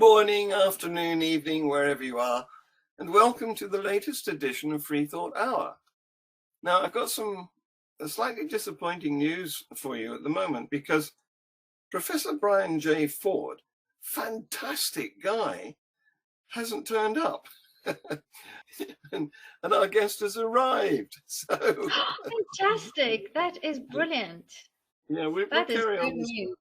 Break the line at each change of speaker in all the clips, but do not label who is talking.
morning, afternoon, evening, wherever you are, and welcome to the latest edition of Freethought Hour. Now, I've got some slightly disappointing news for you at the moment because Professor Brian J. Ford, fantastic guy, hasn't turned up. and our guest has arrived. So
fantastic. That is brilliant.
Yeah, we'll carry on this.
News.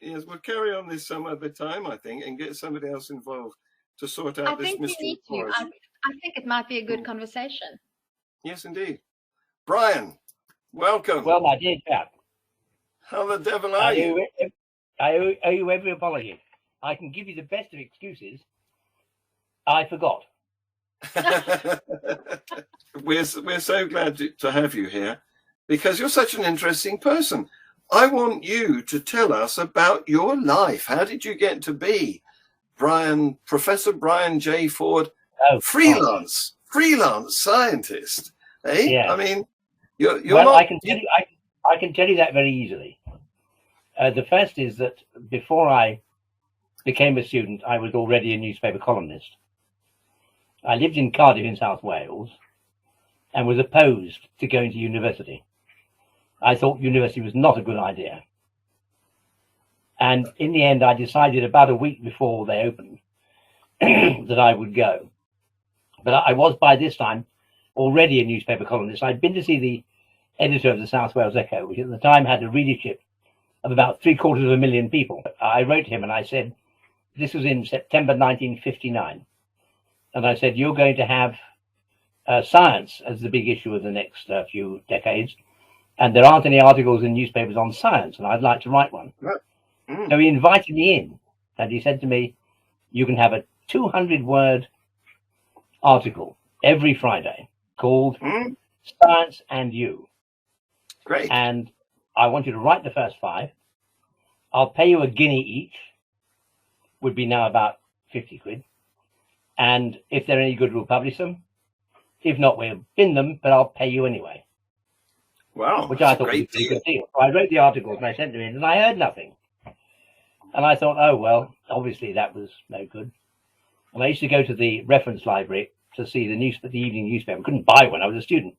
Yes, we'll carry on this some other time, I think, and get somebody else involved to sort out this mystery for us.
I think it might be a good conversation.
Yes, indeed. Brian, welcome.
Well, my dear chap.
How the devil are you?
I owe you every apology. I can give you the best of excuses. I forgot.
We're so glad to have you here because you're such an interesting person. I want you to tell us about your life. How did you get to be Professor Brian J. Ford, freelance scientist? Eh?
Yeah.
I mean, you're
well,
not.
I can tell you that very easily. The first is that before I became a student, I was already a newspaper columnist. I lived in Cardiff in South Wales and was opposed to going to university. I thought university was not a good idea. And in the end, I decided about a week before they opened that I would go. But I was by this time already a newspaper columnist. I'd been to see the editor of the South Wales Echo, which at the time had a readership of about 750,000 people. I wrote him and I said, this was in September 1959. And I said, you're going to have science as the big issue of the next few decades. And there aren't any articles in newspapers on science, and I'd like to write one. So he invited me in, and he said to me, you can have a 200-word article every Friday called Science and You.
Great.
And I want you to write the first 5. I'll pay you £1 each, would be now about 50 quid. And if they're any good, we'll publish them. If not, we'll bin them, but I'll pay you anyway.
Wow,
which I thought was a pretty good deal. So I wrote the articles and I sent them in, and I heard nothing. And I thought, oh, well, obviously that was no good. And I used to go to the reference library to see the evening newspaper. I couldn't buy one. I was a student.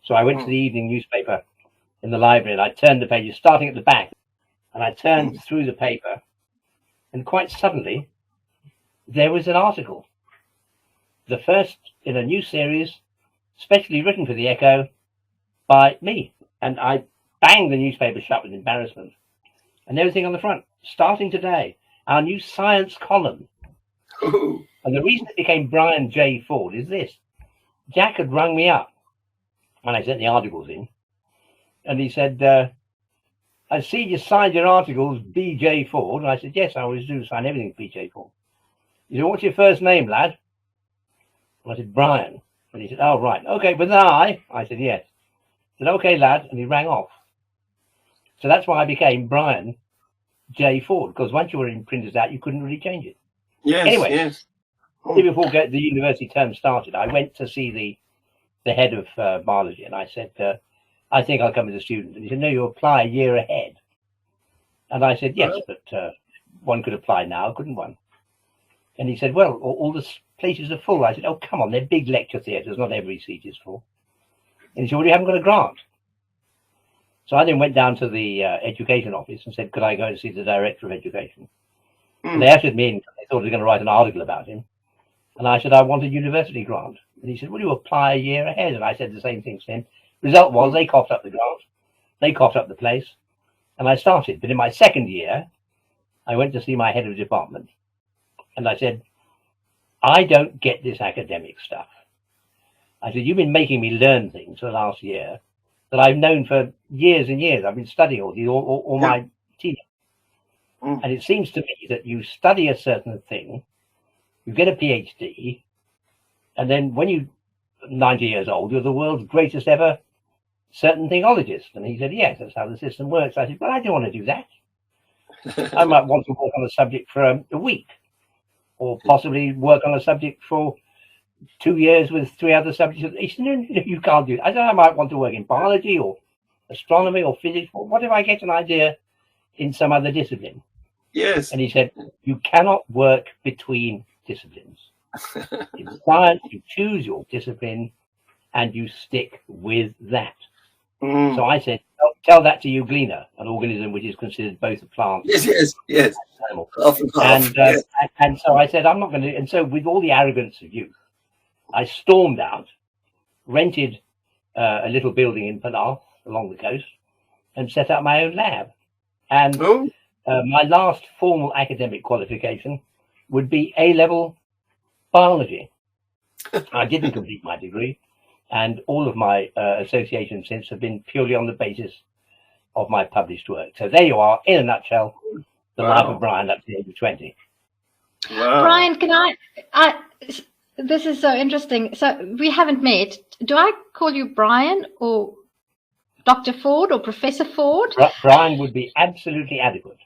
So I went to the evening newspaper in the library, and I turned the pages, starting at the back. And I turned through the paper, and quite suddenly, there was an article. The first in a new series, specially written for the Echo, by me. And I banged the newspaper shut with embarrassment. And everything on the front, starting today, our new science column.
Ooh.
And the reason it became Brian J. Ford is this. Jack had rung me up when I sent the articles in. And he said, I see you signed your articles B.J. Ford. And I said, yes, I always do sign everything B.J. Ford. He said, what's your first name, lad? And I said, Brian. And he said, oh, right. Okay, with an I? I said, yes. He said, okay, lad, and he rang off. So that's why I became Brian J. Ford, because once you were in printers out, you couldn't really change it.
Yes,
anyway,
yes.
Before the university term started, I went to see the head of biology, and I said, I think I'll come as a student. And he said, no, you apply a year ahead. And I said, yes, but one could apply now, couldn't one? And he said, well, all the places are full. I said, oh, come on, they're big lecture theatres, not every seat is full. And he said, well, you haven't got a grant. So I then went down to the education office and said, could I go and see the director of education? And they ushered me in. They thought I was going to write an article about him. And I said, I want a university grant. And he said, will you apply a year ahead? And I said the same thing to him. Result was they coughed up the grant. They coughed up the place. And I started. But in my second year, I went to see my head of department. And I said, I don't get this academic stuff. I said, you've been making me learn things for the last year that I've known for years and years. I've been studying all my teaching. And it seems to me that you study a certain thing, you get a PhD, and then when you're 90 years old, you're the world's greatest ever certain thingologist. And he said, yes, that's how the system works. I said, well, I don't want to do that. I might want to work on a subject for a week, or possibly work on a subject for 2 years with 3 other subjects. He said, no, you can't do it. I said, I might want to work in biology or astronomy or physics. Or what if I get an idea in some other discipline?
Yes.
And he said, you cannot work between disciplines. In science, you choose your discipline and you stick with that. So I said, tell that to euglena, an organism which is considered both a plant
Yes, yes, yes.
and an animal.
Half and half. Yes.
And so I said, I'm not going to. And so with all the arrogance of youth, I stormed out, rented a little building in Penarth along the coast, and set up my own lab. And my last formal academic qualification would be A-level biology. I didn't complete my degree, and all of my associations since have been purely on the basis of my published work. So there you are, in a nutshell, the life of Brian up to the age of 20.
Wow.
Brian, can I this is so interesting. So we haven't met. Do I call you Brian or Dr. Ford or Professor Ford?
Brian would be absolutely adequate.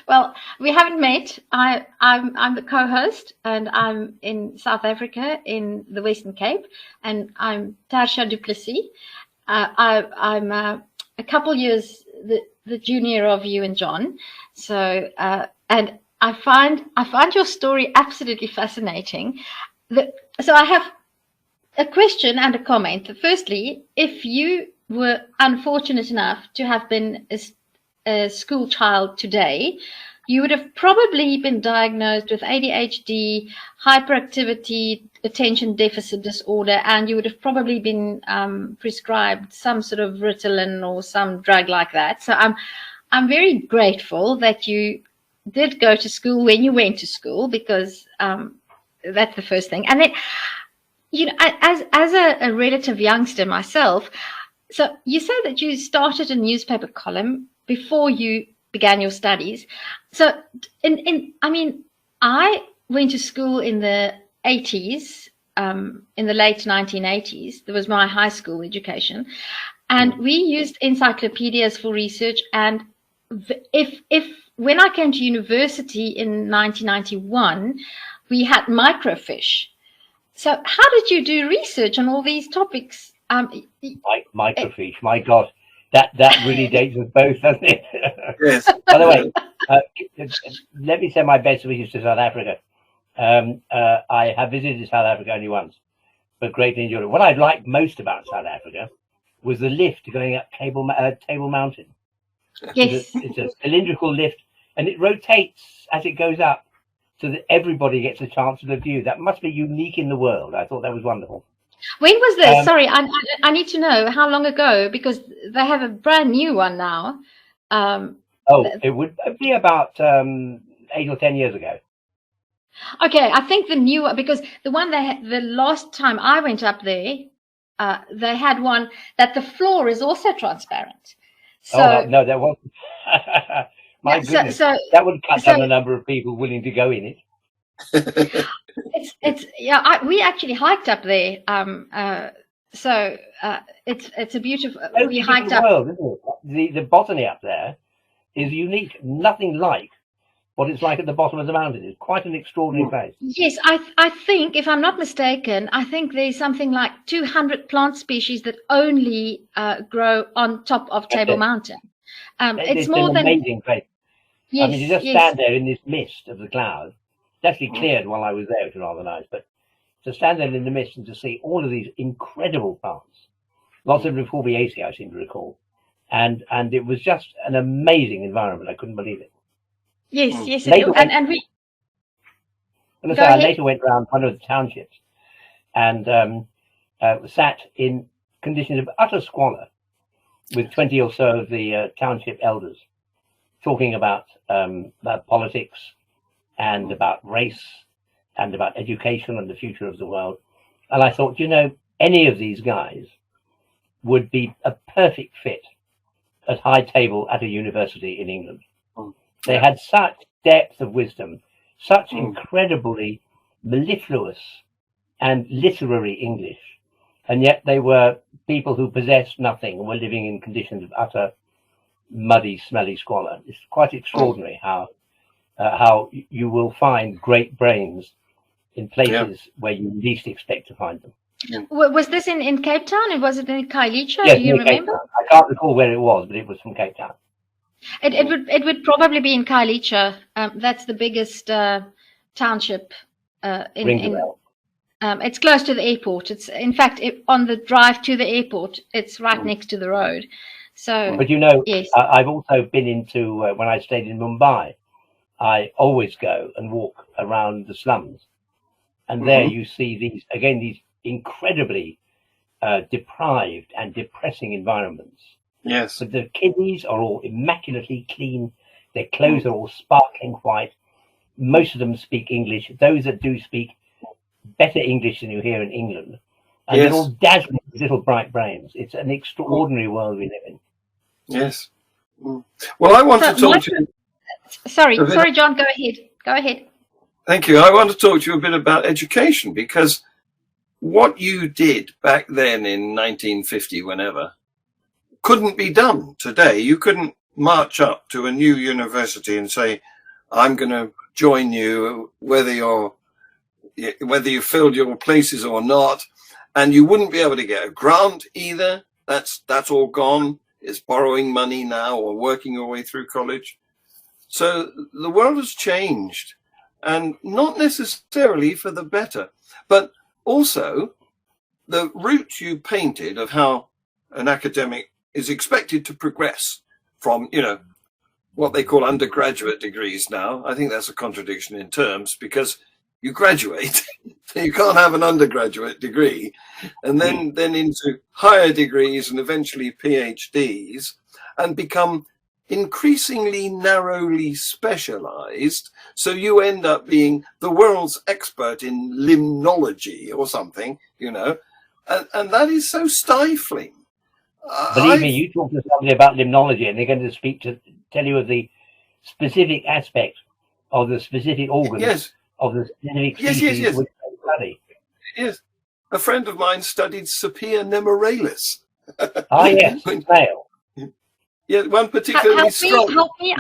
Well, we haven't met. I'm the co-host, and I'm in South Africa in the Western Cape, and I'm Tersia Duplessis. I'm a couple years the junior of you and John. So and I find your story absolutely fascinating. So I have a question and a comment. Firstly, if you were unfortunate enough to have been a school child today, you would have probably been diagnosed with ADHD, hyperactivity, attention deficit disorder, and you would have probably been prescribed some sort of Ritalin or some drug like that. So I'm very grateful that you did go to school when you went to school, because that's the first thing. And then, you know, as a relative youngster myself, so you say that you started a newspaper column before you began your studies. So I mean, I went to school in the 80s, in the late 1980s. That was my high school education. And we used encyclopedias for research. And if when I came to university in 1991, we had microfiche. So how did you do research on all these topics?
Microfiche, my God. That really dates us both, doesn't it?
Yes.
By the way, let me send my best wishes to South Africa. I have visited South Africa only once, but greatly enjoyed it. What I liked most about South Africa was the lift going up Table Mountain.
Yes.
It's a cylindrical lift, and it rotates as it goes up, so that everybody gets a chance of the view. That must be unique in the world. I thought that was wonderful.
When was this? Sorry, I need to know how long ago, because they have a brand new one now.
It would be about 8 or 10 years ago.
Okay, I think the new, because the one the last time I went up there, they had one that the floor is also transparent. So
no, that wasn't. My goodness, that would cut down the number of people willing to go in it.
We actually hiked up there. It's a beautiful. We hiked up.
World, isn't it? The botany up there is unique. Nothing like what it's like at the bottom of the mountain. It's quite an extraordinary place.
Yes, I think, if I'm not mistaken, I think there's something like 200 plant species that only grow on top of Table Mountain. It's more
an
than
amazing place.
Yes,
I mean, you just stand there in this mist of the clouds. It's actually cleared while I was there, which was rather nice. But to stand there in the mist and to see all of these incredible plants, lots of them Forbiaceae, I seem to recall, and it was just an amazing environment. I couldn't believe it.
Yes, yes,
I later went around one of the townships and sat in conditions of utter squalor with 20 or so of the township elders talking about politics and about race and about education and the future of the world. And I thought, you know, any of these guys would be a perfect fit at high table at a university in England. They had such depth of wisdom, such incredibly mellifluous and literary English, and yet they were people who possessed nothing and were living in conditions of utter muddy, smelly squalor. It's quite extraordinary how you will find great brains in places where you least expect to find them.
Was this in Cape Town, and was it in Khayelitsha?
Yes,
do you remember?
I can't recall where it was, but it was from Cape Town.
It would probably be in Kailicha. That's the biggest township
Rings a bell.
it's close to the airport. It's in fact on the drive to the airport. It's right next to the road. So,
but you know,
yes.
I've also been into when I stayed in Mumbai. I always go and walk around the slums, and there you see these incredibly deprived and depressing environments.
Yes.
But the kiddies are all immaculately clean. Their clothes are all sparkling white. Most of them speak English. Those that do speak better English than you hear in England. And they're all dazzling little bright brains. It's an extraordinary world we live in.
Yes. Well, I want to talk to you.
Sorry, John, go ahead.
Thank you. I want to talk to you a bit about education, because what you did back then in 1950, whenever, couldn't be done today. You couldn't march up to a new university and say, I'm going to join you, whether you filled your places or not, and you wouldn't be able to get a grant either. That's all gone. It's borrowing money now or working your way through college. So the world has changed, and not necessarily for the better, but also the route you painted of how an academic is expected to progress from, what they call undergraduate degrees now. I think that's a contradiction in terms, because you graduate, so you can't have an undergraduate degree, and then into higher degrees and eventually PhDs, and become increasingly narrowly specialized. So you end up being the world's expert in limnology or something, and that is so stifling.
Believe me, you talk to somebody about limnology and they're going to tell you of the specific aspect of the specific organs of the specific species which they study.
Yes. A friend of mine studied Sapia nemoralis.
Yes, snail.
Yeah, one particularly strong.
Help me.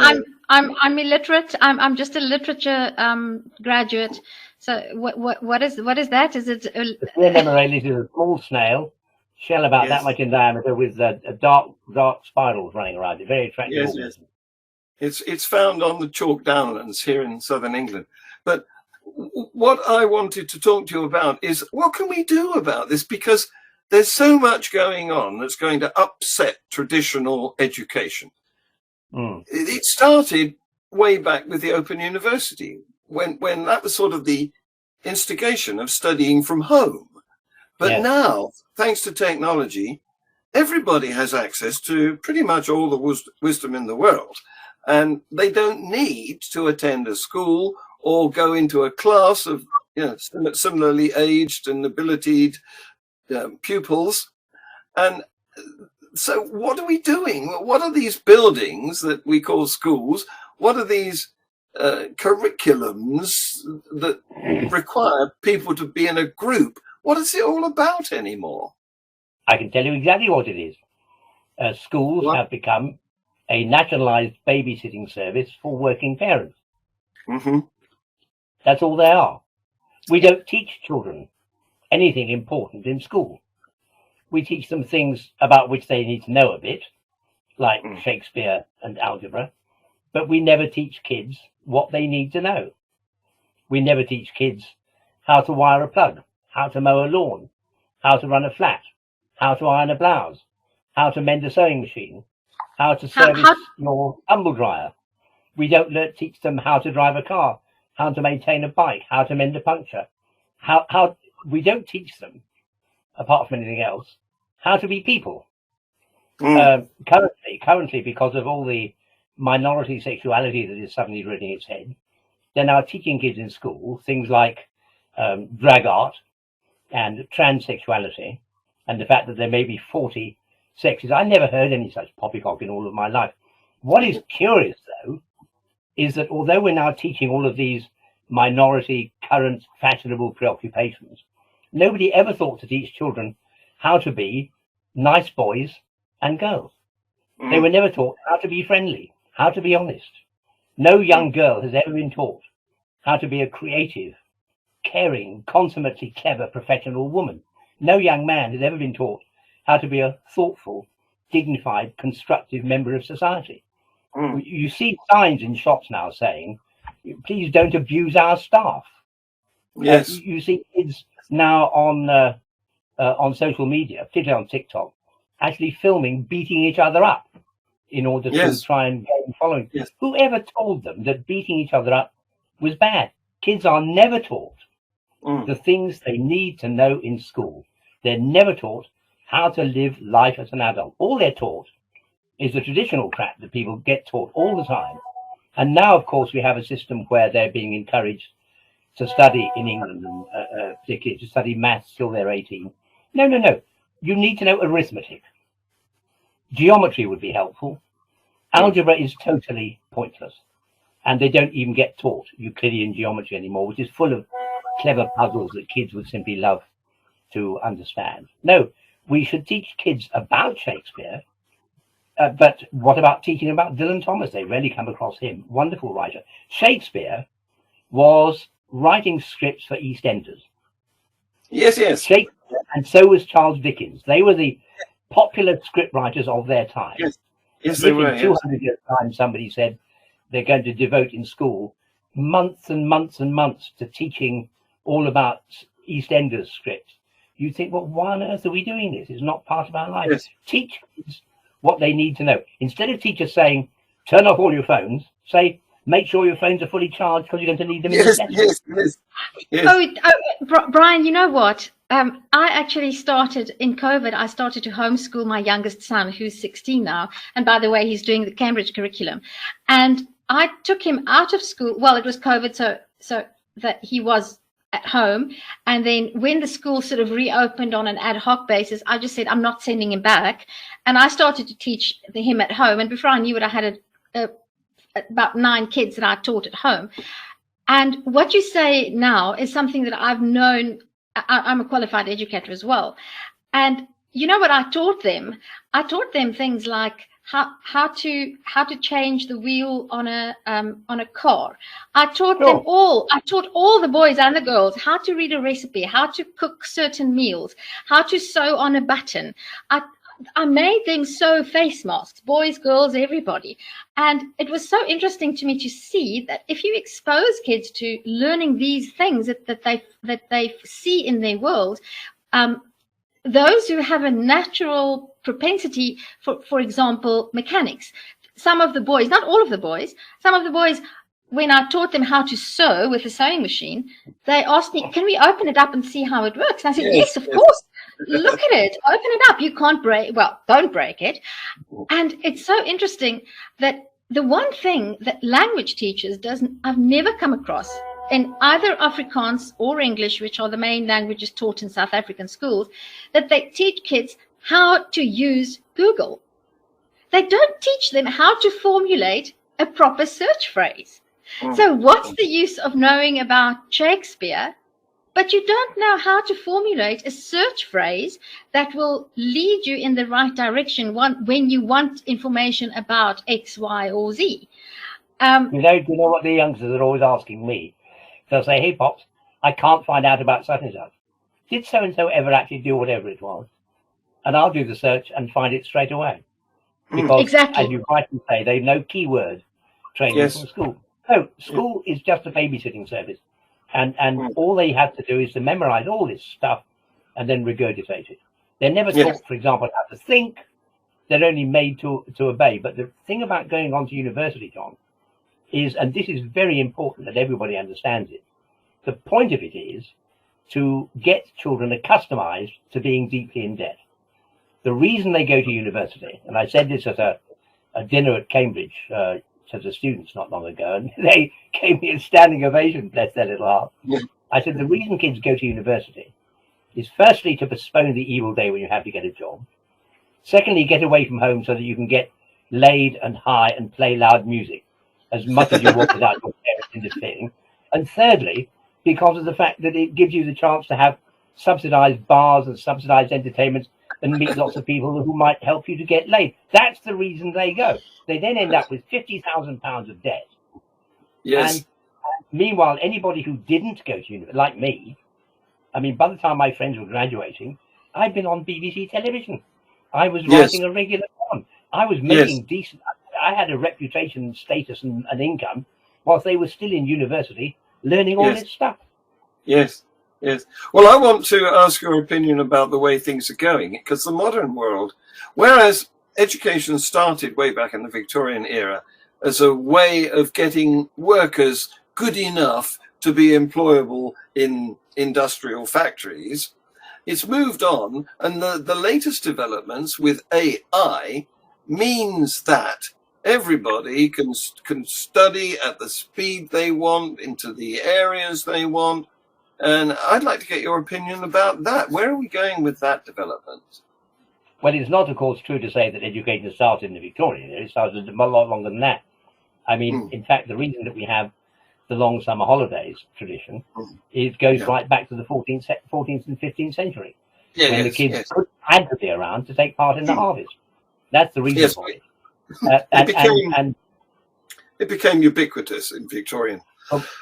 I'm illiterate. I'm just a literature graduate. So what is that? Is it?
Sapia nemoralis is a small snail, shell about that much in diameter, with dark spirals running around it. Very attractive organism.
It's found on the chalk downlands here in southern England. But what I wanted to talk to you about is, what can we do about this? Because there's so much going on that's going to upset traditional education. It started way back with the Open University, when that was sort of the instigation of studying from home. But now, thanks to technology, everybody has access to pretty much all the wisdom in the world. And they don't need to attend a school or go into a class of similarly aged and abilitied pupils. And so what are we doing? What are these buildings that we call schools? What are these curriculums that require people to be in a group? What is it all about anymore?
I can tell you exactly what it is. Schools have become a nationalized babysitting service for working parents. That's all they are. We don't teach children anything important in school. We teach them things about which they need to know a bit, like Shakespeare and algebra, but we never teach kids what they need to know. We never teach kids how to wire a plug, how to mow a lawn, how to run a flat, how to iron a blouse, how to mend a sewing machine, how to service your tumble dryer. We don't teach them how to drive a car, how to maintain a bike, how to mend a puncture. How we don't teach them, apart from anything else, how to be people. Currently, because of all the minority sexuality that is suddenly rearing its head, they're now teaching kids in school things like drag art and transsexuality, and the fact that there may be 40 sexes. I never heard any such poppycock in all of my life. What is curious, though, is that although we're now teaching all of these minority, current, fashionable preoccupations, nobody ever thought to teach children how to be nice boys and girls. They were never taught how to be friendly, how to be honest. No young girl has ever been taught how to be a creative, caring, consummately clever professional woman. No young man has ever been taught how to be a thoughtful, dignified, constructive member of society. You see signs in shops now saying, please don't abuse our staff.
Yes.
You see kids now on social media, particularly on TikTok, actually filming beating each other up in order to try and gain following.
Yes.
Whoever told them that beating each other up was bad? Kids are never taught the things they need to know in school. They're never taught how to live life as an adult. All they're taught is the traditional crap that people get taught all the time. And now, of course, we have a system where they're being encouraged to study in England, and particularly to study maths till they're 18. No. You need to know arithmetic. Geometry would be helpful. Algebra is totally pointless. And they don't even get taught Euclidean geometry anymore, which is full of clever puzzles that kids would simply love to understand. No, we should teach kids about Shakespeare. But what about teaching about Dylan Thomas? They rarely come across him. Wonderful writer. Shakespeare was writing scripts for EastEnders.
Yes.
Shakespeare, and so was Charles Dickens. They were the popular script writers of their time.
Yes, they were.
In 200 years' time, somebody said they're going to devote in school months and months and months to teaching all about EastEnders scripts. You think, well, why on earth are we doing this? It's not part of our life.
Yes.
Teach kids what they need to know. Instead of teachers saying, turn off all your phones, say, make sure your phones are fully charged because you're going to need them in the lesson.
Yes. Brian, you know what? I actually started in COVID. I started to homeschool my youngest son, who's 16 now. And by the way, he's doing the Cambridge curriculum. And I took him out of school. Well, it was COVID, so that he was at home. And then when the school sort of reopened on an ad hoc basis, I just said, I'm not sending him back. And I started to teach him at home. And before I knew it, I had about 9 kids that I taught at home. And what you say now is something that I've known. I'm a qualified educator as well. And you know what I taught them? I taught them things like how to change the wheel on a car. I taught them all. I taught all the boys and the girls how to read a recipe, how to cook certain meals, how to sew on a button. I made them sew face masks, boys, girls, everybody. And it was so interesting to me to see that if you expose kids to learning these things that they see in their world, those who have a natural propensity for example, mechanics, some of the boys, not all of the boys, some of the boys, when I taught them how to sew with a sewing machine, they asked me, can we open it up and see how it works? And I said, yes, of course. Look at it, open it up. You can't don't break it. And it's so interesting that the one thing that language teachers I've never come across in either Afrikaans or English, which are the main languages taught in South African schools, that they teach kids how to use Google. They don't teach them how to formulate a proper search phrase. So what's the use of knowing about Shakespeare, but you don't know how to formulate a search phrase that will lead you in the right direction when you want information about X, Y, or Z?
You know what the youngsters are always asking me? They'll say, hey, Pops, I can't find out about such and such. Did so-and-so ever actually do whatever it was? And I'll do the search and find it straight away. Because, as you rightly say, they've no keyword training from school. No, school is just a babysitting service. And all they have to do is to memorize all this stuff and then regurgitate it. They're never taught, for example, how to think. They're only made to obey. But the thing about going on to university, John, is, and this is very important that everybody understands it, the point of it is to get children accustomed to being deeply in debt. The reason they go to university, and I said this at a dinner at Cambridge to the students not long ago, and they gave me a standing ovation, bless their little heart. I said, the reason kids go to university is firstly to postpone the evil day when you have to get a job. Secondly, get away from home so that you can get laid and high and play loud music as much as you want without your parents interfering. And thirdly, because of the fact that it gives you the chance to have subsidized bars and subsidized entertainments and meet lots of people who might help you to get laid. That's the reason they go. They then end up with £50,000 of debt.
Yes.
And meanwhile, anybody who didn't go to university, like me, I mean, by the time my friends were graduating, I'd been on BBC television. I was writing a regular column. I was making decent. I had a reputation, status, and income whilst they were still in university learning all this stuff.
Yes, yes. Well, I want to ask your opinion about the way things are going, because the modern world, whereas education started way back in the Victorian era as a way of getting workers good enough to be employable in industrial factories, it's moved on, and the latest developments with AI means that everybody can study at the speed they want, into the areas they want. And I'd like to get your opinion about that. Where are we going with that development?
Well, it's not, of course, true to say that education started in the Victorian era. It started a lot longer than that. I mean, in fact, the reason that we have the long summer holidays tradition, it goes right back to the 14th and 15th century, when the kids had to be around to take part in the harvest. That's the reason for it.
It became ubiquitous in Victorian.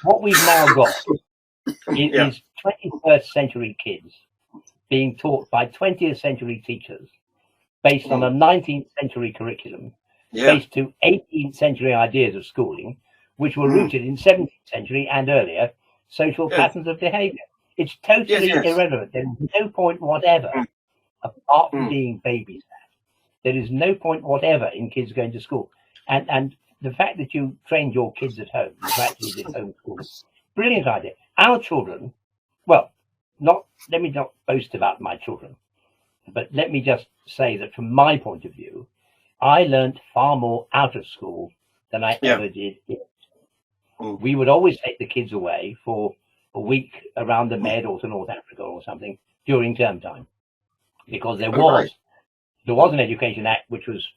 What we've now got is 21st century kids being taught by 20th century teachers based on a 19th century curriculum, based to 18th century ideas of schooling, which were rooted in 17th century and earlier social patterns of behavior. It's totally irrelevant. There is no point whatever, apart from being babysat. There is no point whatever in kids going to school. And the fact that you trained your kids at home, you actually did homeschooling, brilliant idea. Our children, well, let me not boast about my children, but let me just say that from my point of view, I learnt far more out of school than I ever did in it. We would always take the kids away for a week around the Med or to North Africa or something during term time, because there was an Education Act which was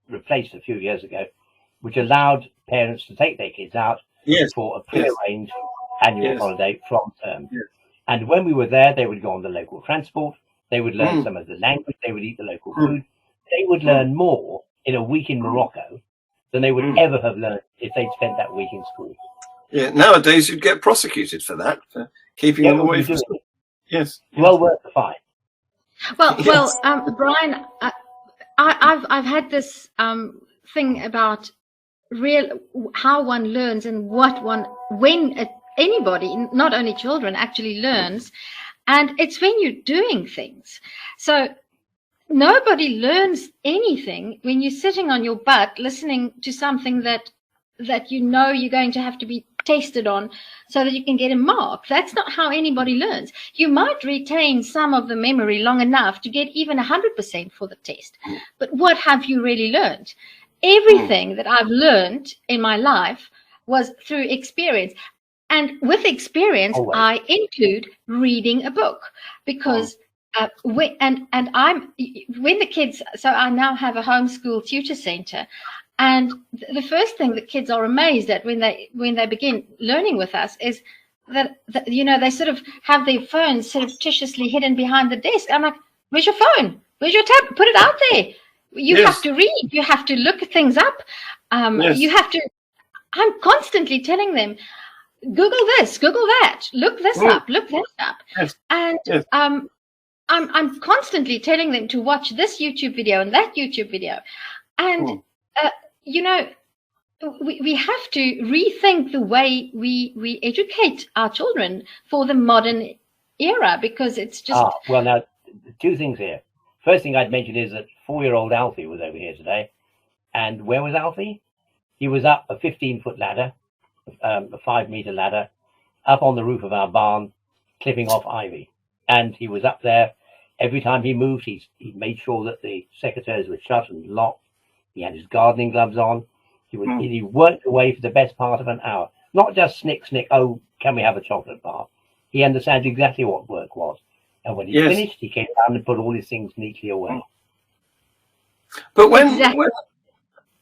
replaced a few years ago, which allowed parents to take their kids out for a prearranged annual holiday from term. And when we were there, they would go on the local transport, they would learn some of the language, they would eat the local food, they would learn more in a week in Morocco than they would ever have learned if they'd spent that week in school.
Yeah, nowadays you'd get prosecuted for that, for keeping them away from school. Yes.
Well worth the fine.
Well, Brian, I've had this thing about how one learns and when anybody, not only children, actually learns, and it's when you're doing things. So nobody learns anything when you're sitting on your butt listening to something that you know you're going to have to be tested on so that you can get a mark. That's not how anybody learns. You might retain some of the memory long enough to get even 100% for the test. But what have you really learned? Everything that I've learned in my life was through experience. And with experience, I include reading a book, because when the kids, so I now have a homeschool tutor center. And the first thing that kids are amazed at when they begin learning with us is that they sort of have their phones surreptitiously hidden behind the desk. I'm like, where's your phone? Where's your tab? Put it out there. You have to read. You have to look things up. You have to. I'm constantly telling them, Google this, Google that, look this up, look that up, and I'm constantly telling them to watch this YouTube video and that YouTube video, and we have to rethink the way we educate our children for the modern era, because it's just...
well, now, two things here. First thing I'd mention is that 4-year-old Alfie was over here today. And where was Alfie? He was up a 15-foot ladder, a 5-meter ladder, up on the roof of our barn, clipping off ivy. And he was up there. Every time he moved, he made sure that the secateurs were shut and locked. He had his gardening gloves on. He worked away for the best part of an hour. Not just snick, oh, can we have a chocolate bar? He understands exactly what work was. And when he finished, he came down and put all his things neatly away.
But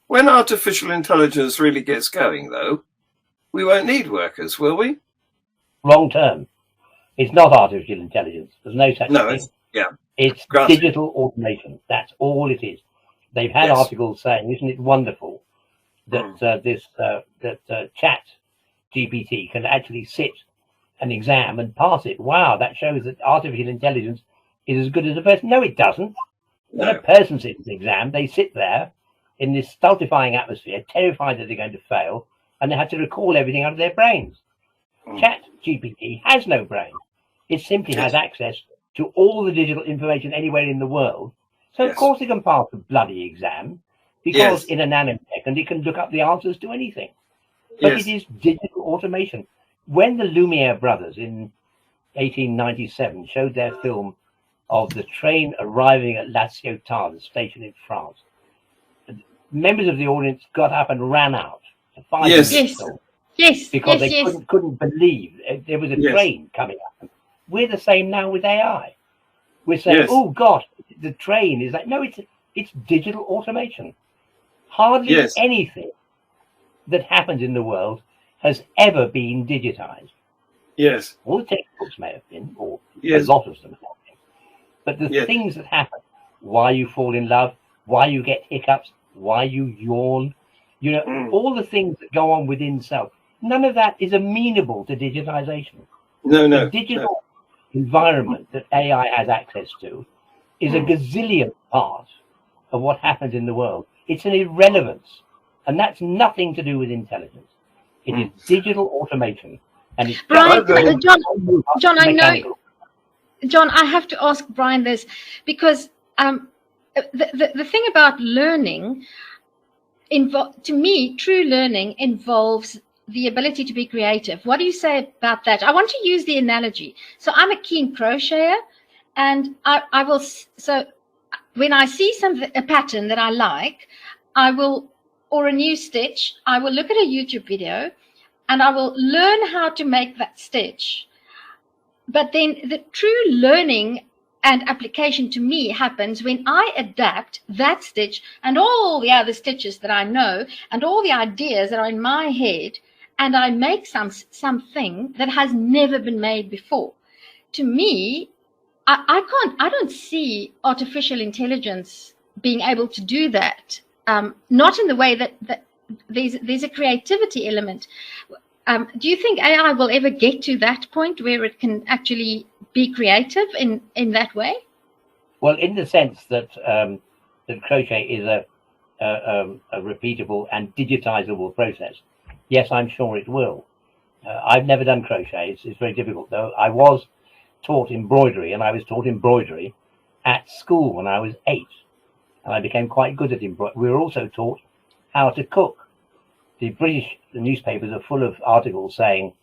when artificial intelligence really gets going, though, we won't need workers, will we?
Long term. It's not artificial intelligence. There's no such thing. It's digital automation. That's all it is. They've had articles saying, isn't it wonderful that Chat GPT can actually sit an exam and pass it? Wow, that shows that artificial intelligence is as good as a person. No, it doesn't. When a person sits an exam, they sit there in this stultifying atmosphere, terrified that they're going to fail, and they had to recall everything out of their brains. Chat GPT has no brain. It simply has access to all the digital information anywhere in the world. So of course it can pass the bloody exam, because in a nanosecond it can look up the answers to anything. But it is digital automation. When the Lumiere brothers in 1897 showed their film of the train arriving at La Ciotat, the station in France, members of the audience got up and ran out. Because they couldn't believe there was a train coming up. We're the same now with AI. We're saying, oh gosh, the train is like, no, it's digital automation. Hardly anything that happens in the world has ever been digitized.
Yes.
All the textbooks may have been, or a lot of them have been. But the things that happen, why you fall in love, why you get hiccups, why you yawn, you know, all the things that go on within self, none of that is amenable to digitization. The digital environment that AI has access to is a gazillionth part of what happens in the world. It's an irrelevance, and that's nothing to do with intelligence. It is digital automation, and it's
Brian, John, I know, John, I have to ask Brian this, because the thing about learning, to me, true learning involves the ability to be creative. What do you say about that? I want to use the analogy. So I'm a keen crocheter, and I will. So when I see a pattern that I like, or a new stitch, I will look at a YouTube video, and I will learn how to make that stitch. But then the true learning and application to me happens when I adapt that stitch and all the other stitches that I know and all the ideas that are in my head, and I make something that has never been made before. To me, I don't see artificial intelligence being able to do that. Not in the way that there's a creativity element. Do you think AI will ever get to that point where it can actually be creative in that way?
Well, in the sense that that crochet is a repeatable and digitizable process, yes, I'm sure it will. I've never done crochet. It's very difficult, though. I was taught embroidery, and I was taught embroidery at school when I was 8, and I became quite good at embroidery. We were also taught how to cook. The newspapers are full of articles saying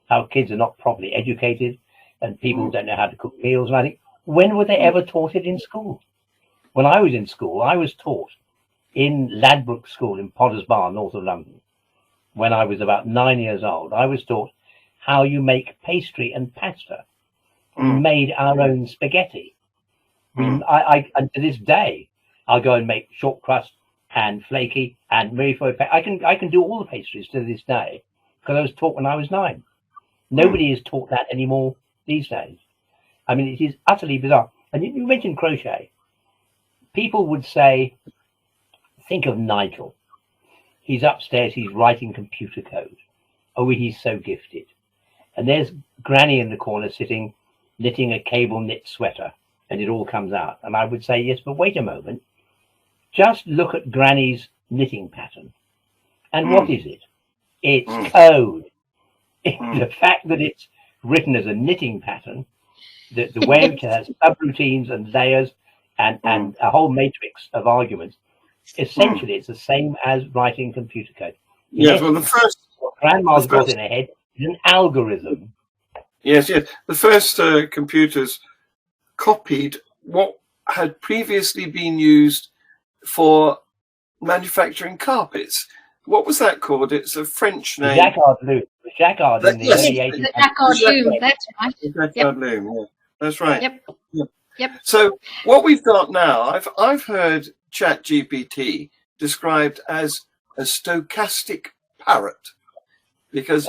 how kids are not properly educated and people don't know how to cook meals. And I think, when were they ever taught it in school? When I was in school, I was taught in Ladbroke School in Potters Bar, north of London. When I was about 9 years old, I was taught how you make pastry and pasta. We made our own spaghetti. And to this day, I'll go and make short crust and flaky and Mille-feuille. I can do all the pastries to this day because I was taught when I was 9. Nobody is taught that anymore these days. I mean, it is utterly bizarre. And you mentioned crochet. People would say, think of Nigel. He's upstairs, he's writing computer code. Oh, he's so gifted. And there's Granny in the corner sitting, knitting a cable knit sweater, and it all comes out. And I would say, yes, but wait a moment. Just look at Granny's knitting pattern. And what is it? It's code. The fact that it's written as a knitting pattern, the way it has subroutines and layers and a whole matrix of arguments, essentially it's the same as writing computer code.
Yes, well,
what Grandma's got in her head is an algorithm.
Yes. The first computers copied what had previously been used for manufacturing carpets. What was that called? It's a French name.
Jacquard loom. Jacquard in the early 80s.
The Jacquard loom, that's right.
The Jacquard loom, yeah. That's right.
Yep.
So what we've got now, I've heard ChatGPT described as a stochastic parrot, because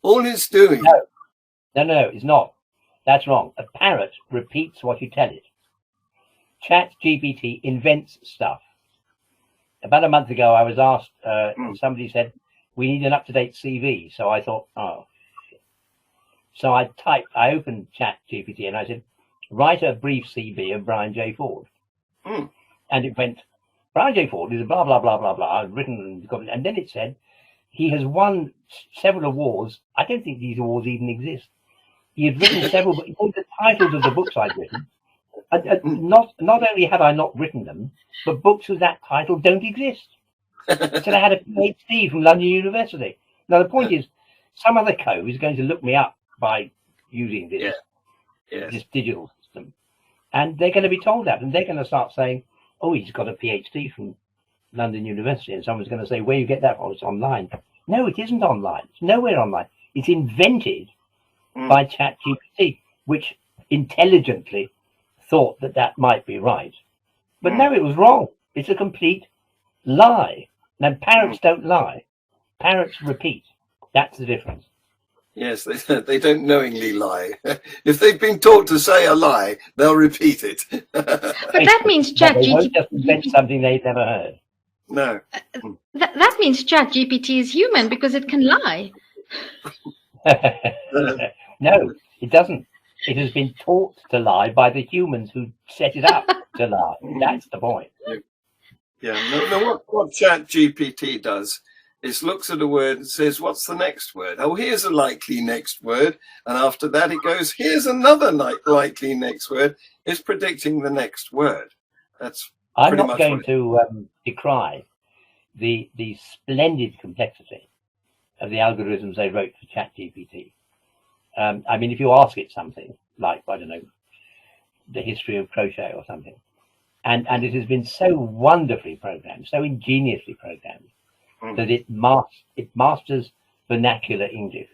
all it's doing...
No, it's not. That's wrong. A parrot repeats what you tell it. ChatGPT invents stuff. About a month ago, I was asked, somebody said, we need an up-to-date CV. So I thought, oh, shit. So I opened ChatGPT and I said, write a brief CV of Brian J. Ford. And it went, Brian J. Ford is a blah, blah, blah, blah, blah, written, and then it said he has won several awards. I don't think these awards even exist. He had written several, but the titles of the books I'd written, not only have I not written them, but books with that title don't exist. So I had a PhD from London University. Now, the point is, some other co is going to look me up by using this digital system, and they're going to be told that, and they're going to start saying, oh, he's got a PhD from London University, and someone's going to say, where you get that from? It's online. No, it isn't online. It's nowhere online. It's invented by ChatGPT, which intelligently thought that might be right. But no, it was wrong. It's a complete lie. Now, parrots don't lie. Parrots repeat. That's the difference.
Yes, they don't knowingly lie. If they've been taught to say a lie, they'll repeat it.
But that means
They won't just invent something they've never heard.
No.
That means ChatGPT is human because it can lie.
No, it doesn't. It has been taught to lie by the humans who set it up to lie. That's the point.
Yeah. No, what ChatGPT does is looks at a word and says, what's the next word? Oh, here's a likely next word. And after that, it goes, here's another likely next word. It's predicting the next word. That's
I'm not going to decry the splendid complexity of the algorithms they wrote for ChatGPT. I mean, if you ask it something like, I don't know, the history of crochet or something, and it has been so wonderfully programmed, so ingeniously programmed, that it masters vernacular English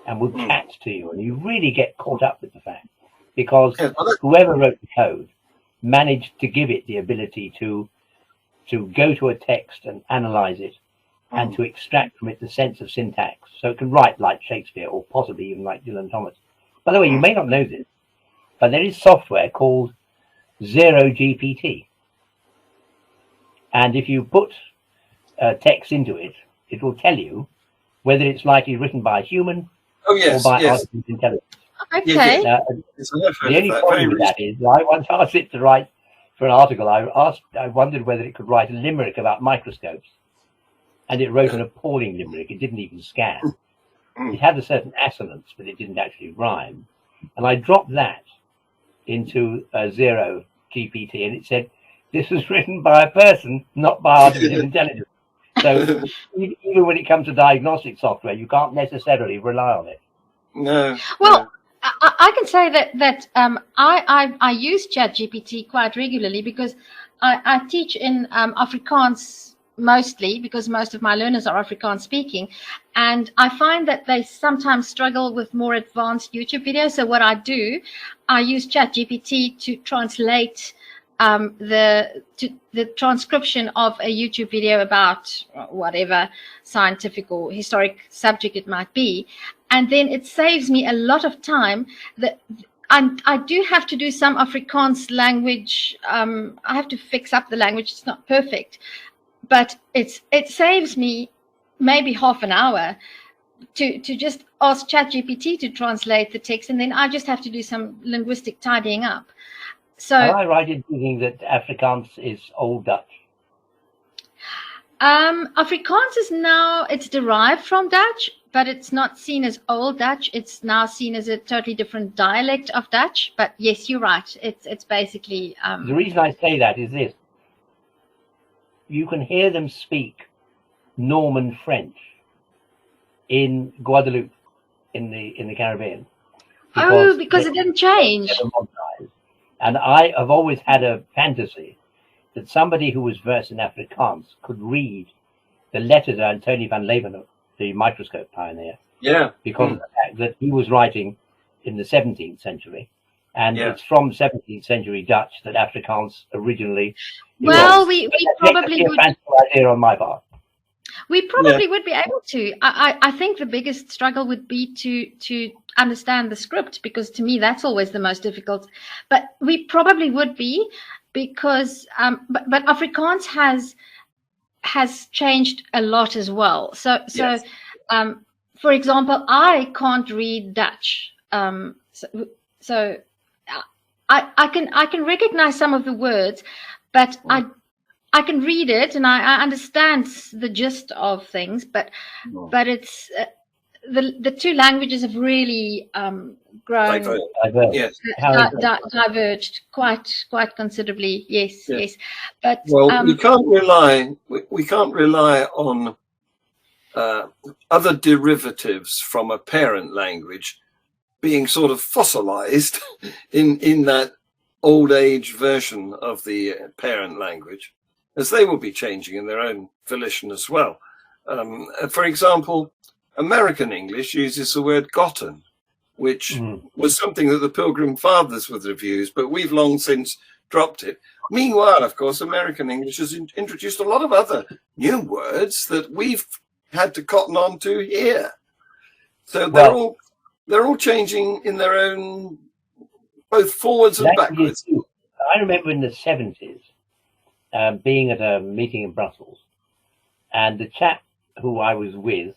and will chat to you, and you really get caught up with the fact, because whoever wrote the code managed to give it the ability to go to a text and analyze it and to extract from it the sense of syntax, so it can write like Shakespeare or possibly even like Dylan Thomas. By the way, you may not know this, but there is software called Zero GPT, and if you put text into it, it will tell you whether it's likely written by a human or by artificial intelligence.
Okay.
The only problem with that is, I once asked it to write for an article. I wondered whether it could write a limerick about microscopes, and it wrote an appalling limerick. It didn't even scan. It had a certain assonance, but it didn't actually rhyme. And I dropped that into Zero GPT, and it said, "This was written by a person, not by artificial intelligence." So even when it comes to diagnostic software, you can't necessarily rely on it.
No.
Well, I can say that I use ChatGPT quite regularly because I teach in Afrikaans mostly, because most of my learners are Afrikaans speaking, and I find that they sometimes struggle with more advanced YouTube videos. So what I do, I use ChatGPT to translate the transcription of a YouTube video about whatever scientific or historic subject it might be, and then it saves me a lot of time. I do have to do some Afrikaans language. I have to fix up the language; it's not perfect, but it saves me maybe half an hour to just ask ChatGPT to translate the text, and then I just have to do some linguistic tidying up. So,
am I right in thinking that Afrikaans is Old Dutch?
Afrikaans is now, it's derived from Dutch, but it's not seen as Old Dutch. It's now seen as a totally different dialect of Dutch. But yes, you're right. It's basically.
The reason I say that is this: you can hear them speak Norman French in Guadeloupe, in the Caribbean.
Because it didn't change.
And I have always had a fantasy that somebody who was versed in Afrikaans could read the letters of Antonie van Leeuwenhoek, the microscope pioneer.
Yeah.
Because of the fact that he was writing in the 17th century, and it's from 17th century Dutch that Afrikaans originally.
Well, we probably would.
A fanciful idea on my part.
We probably would be able to. I think the biggest struggle would be to understand the script, because to me that's always the most difficult. But we probably would be, because but Afrikaans has changed a lot as well. So for example, I can't read Dutch. So I can recognize some of the words, but I can read it and I understand the gist of things, but it's the two languages have really grown diverged quite considerably. Yes. But
we can't rely on other derivatives from a parent language being sort of fossilized in that old age version of the parent language, as they will be changing in their own volition as well. For example, American English uses the word gotten, which was something that the Pilgrim Fathers would have used, but we've long since dropped it. Meanwhile, of course, American English has introduced a lot of other new words that we've had to cotton on to here. So they're all changing in their own, both forwards and backwards.
I remember in the 70s being at a meeting in Brussels, and the chap who I was with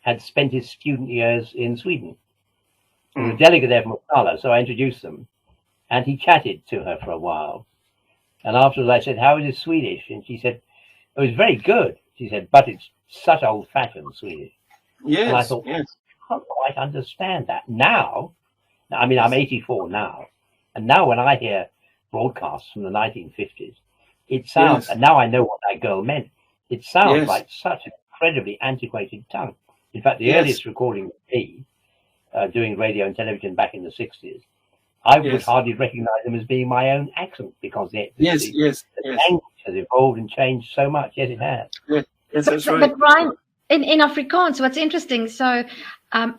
had spent his student years in Sweden. There was a delegate there from Uppsala, so I introduced them, and he chatted to her for a while. And afterwards I said, "How is his Swedish?" And she said, "It was very good." She said, "But it's such old-fashioned Swedish."
Yes,
and I thought, I can't quite understand that. Now, I mean, I'm 84 now, and now when I hear broadcasts from the 1950s, it sounds, and now I know what that girl meant, it sounds like such an incredibly antiquated tongue. In fact, the earliest recording of me doing radio and television back in the 60s, I would hardly recognize them as being my own accent, because the language has evolved and changed so much. Yes, it has.
Yes, that's right.
But Brian, in Afrikaans, what's interesting, so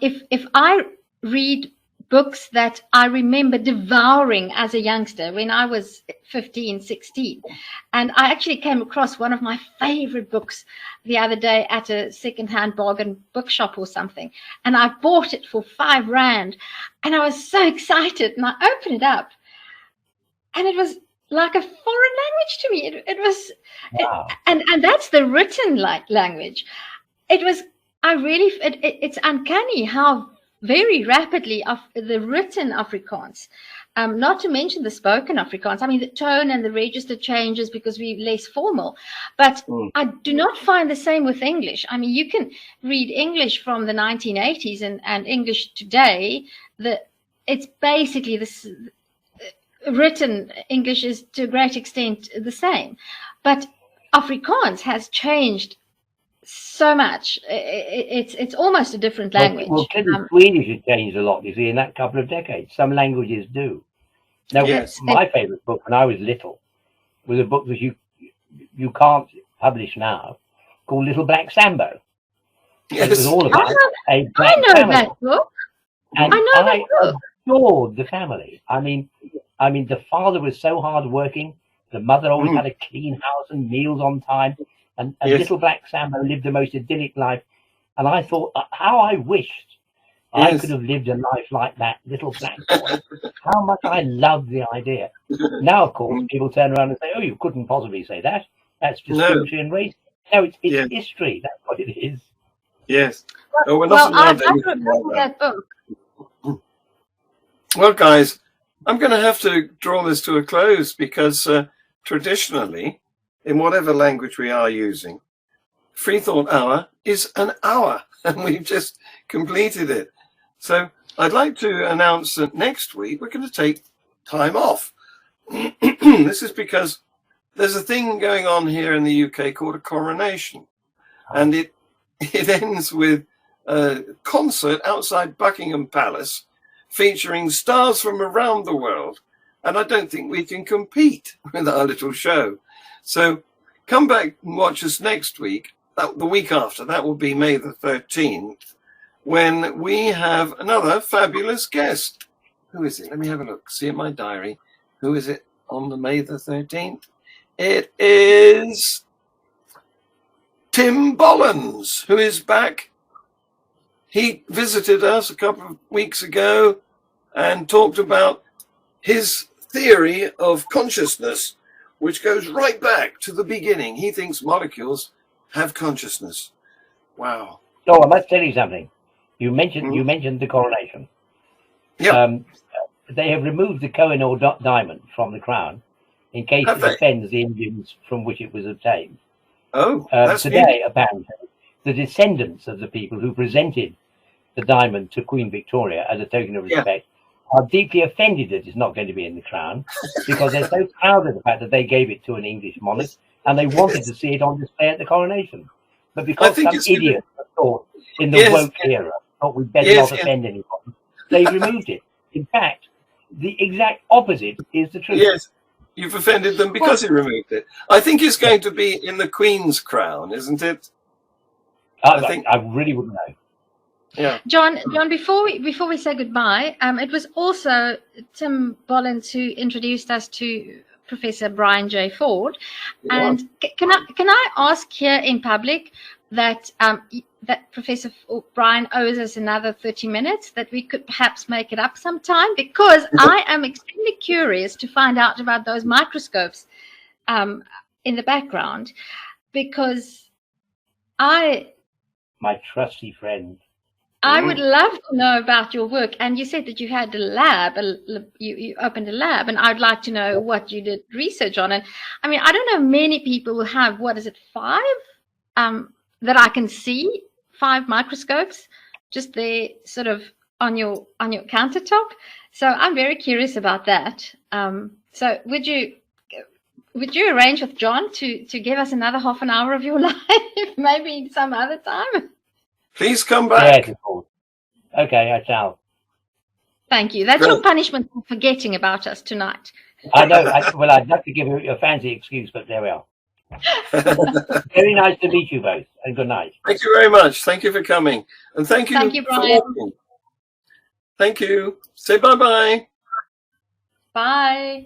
if I read books that I remember devouring as a youngster when I was 15, 16, and I actually came across one of my favorite books the other day at a secondhand bargain bookshop or something, and I bought it for R5, and I was so excited, and I opened it up, and it was like a foreign language to me. It was, and that's the written language. It was, it's uncanny how very rapidly of the written Afrikaans, not to mention the spoken Afrikaans. I mean, the tone and the register changes because we're less formal, but I do not find the same with English. I mean, you can read English from the 1980s and English today. It's basically this. Written English is to a great extent the same, but Afrikaans has changed so much. It's almost a different language.
Well, Swedish has changed a lot, you see, in that couple of decades. Some languages do. Now, my favorite book when I was little was a book that you can't publish now, called Little Black Sambo. It was all about a black family.
That book.
And
I know that book.
Adored the family. I mean, the father was so hardworking. The mother always had a clean house and meals on time. And Little Black Sambo lived the most idyllic life. And I thought, how I wished I could have lived a life like that little black boy. How much I loved the idea. Now, of course, people turn around and say, "Oh, you couldn't possibly say that. That's discriminatory and racist." No, it's history. That's what it is.
Yes.
I remember that book.
Well, guys, I'm going to have to draw this to a close because traditionally, in whatever language we are using, Freethought Hour is an hour, and we've just completed it. So I'd like to announce that next week we're going to take time off. This is because there's a thing going on here in the UK called a coronation, and it ends with a concert outside Buckingham Palace featuring stars from around the world, and I don't think we can compete with our little show. So come back and watch us next week. The week after, that will be May the 13th, when we have another fabulous guest. Who is it? Let me have a look. See in my diary. Who is it on the May the 13th? It is Tim Bollens, who is back. He visited us a couple of weeks ago and talked about his theory of consciousness, which goes right back to the beginning. He thinks molecules have consciousness. Wow.
Oh, I must tell you something. You mentioned the coronation.
Yeah.
They have removed the Kohinoor diamond from the crown, in case
Have
it
they?
offends the Indians from which it was obtained.
Oh, that's new.
Today, apparently, the descendants of the people who presented the diamond to Queen Victoria as a token of respect are deeply offended that it's not going to be in the crown, because they're so proud of the fact that they gave it to an English monarch and they wanted to see it on display at the coronation. But because some idiot thought in the woke era thought we'd better not offend anyone, they removed it. In fact, the exact opposite is the truth.
Yes, you've offended them because you removed it. I think it's going to be in the Queen's crown, isn't it?
I really wouldn't know.
Yeah,
John. Before we say goodbye, it was also Tim Bollins who introduced us to Professor Brian J. Ford, and can I ask here in public that that Professor Brian owes us another 30 minutes, that we could perhaps make it up sometime, because I am extremely curious to find out about those microscopes in the background, because my
trusty friend.
I would love to know about your work. And you said that you had a lab, you opened a lab, and I'd like to know what you did research on. And I mean, I don't know many people who have, 5 that I can see, 5 microscopes just there sort of on your countertop. So I'm very curious about that. So would you arrange with John to give us another half an hour of your life, maybe some other time?
Please come back.
Yes, okay, I shall.
Thank you. That's your punishment for forgetting about us tonight.
I know. I'd love to give you a fancy excuse, but there we are. Very nice to meet you both, and good night.
Thank you very much. Thank you for coming. And thank you,
Brian.
for watching. Thank you. Say bye-bye.
Bye.